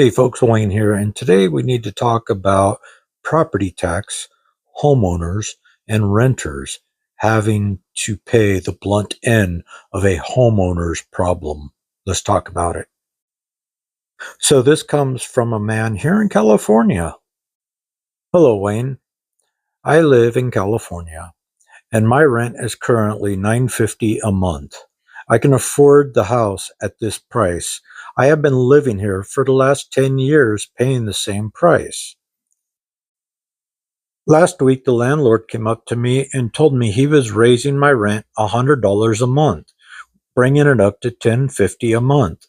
Hey folks, Wayne here, and today we need to talk about property tax, homeowners, and renters having to pay the blunt end of a homeowner's problem. Let's talk about it. So, this comes from a man here in California. Hello, Wayne. I live in California, and my rent is currently $950 a month. I can afford the house at this price. I have been living here for the last 10 years paying the same price. Last week, the landlord came up to me and told me he was raising my rent $100 a month, bringing it up to $1050 a month.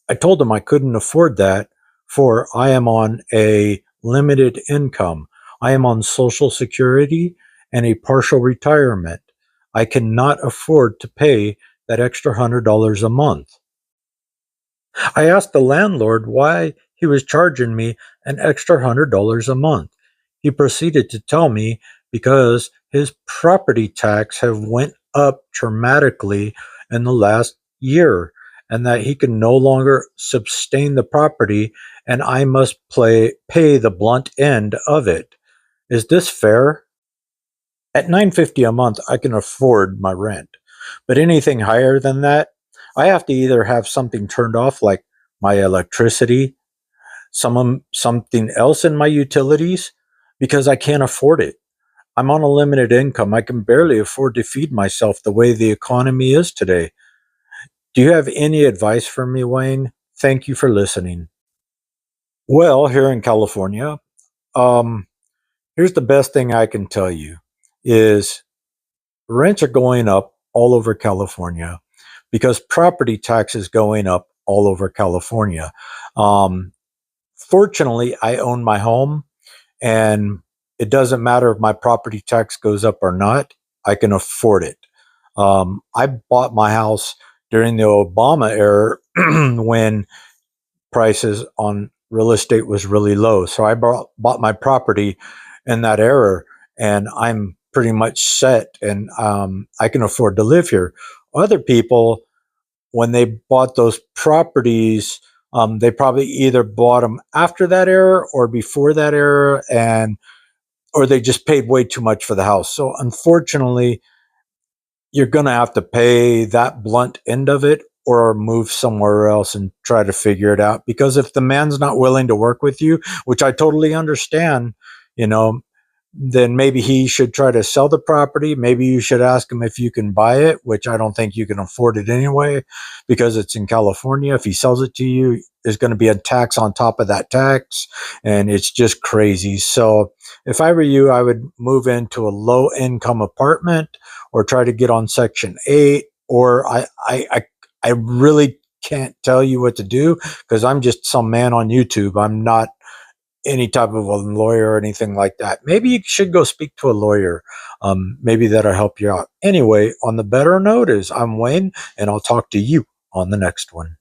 I told him I couldn't afford that, for I am on a limited income. I am on Social Security and a partial retirement. I cannot afford to pay that extra $100 a month. I asked the landlord why he was charging me an extra $100 a month. He proceeded to tell me because his property tax have went up dramatically in the last year and that he can no longer sustain the property and I must pay the blunt end of it. Is this fair? At $950 a month, I can afford my rent. But anything higher than that, I have to either have something turned off like my electricity, something else in my utilities because I can't afford it. I'm on a limited income. I can barely afford to feed myself the way the economy is today. Do you have any advice for me, Wayne? Thank you for listening. Well, here in California, um, here's the best thing I can tell you is rents are going up all over California because property tax is going up all over California. Um, Fortunately, I own my home and it doesn't matter if my property tax goes up or not. I can afford it. I bought my house during the Obama era when prices on real estate was really low. So I bought my property in that era, and I'm pretty much set, and I can afford to live here. Other people, when they bought those properties, they probably either bought them after that era or before that era, and or they just paid way too much for the house. So unfortunately, you're going to have to pay that blunt end of it or move somewhere else and try to figure it out. Because if the man's not willing to work with you, which I totally understand, you know, then maybe he should try to sell the property. Maybe you should ask him if you can buy it, which I don't think you can afford it anyway, because it's in California. If he sells it to you, there's going to be a tax on top of that tax, and it's just crazy. So if I were you, I would move into a low income apartment or try to get on Section 8, or I really can't tell you what to do because I'm just some man on YouTube. I'm not any type of a lawyer or anything like that. Maybe you should go speak to a lawyer. Maybe that'll help you out. Anyway, on the better note is I'm Wayne, and I'll talk to you on the next one.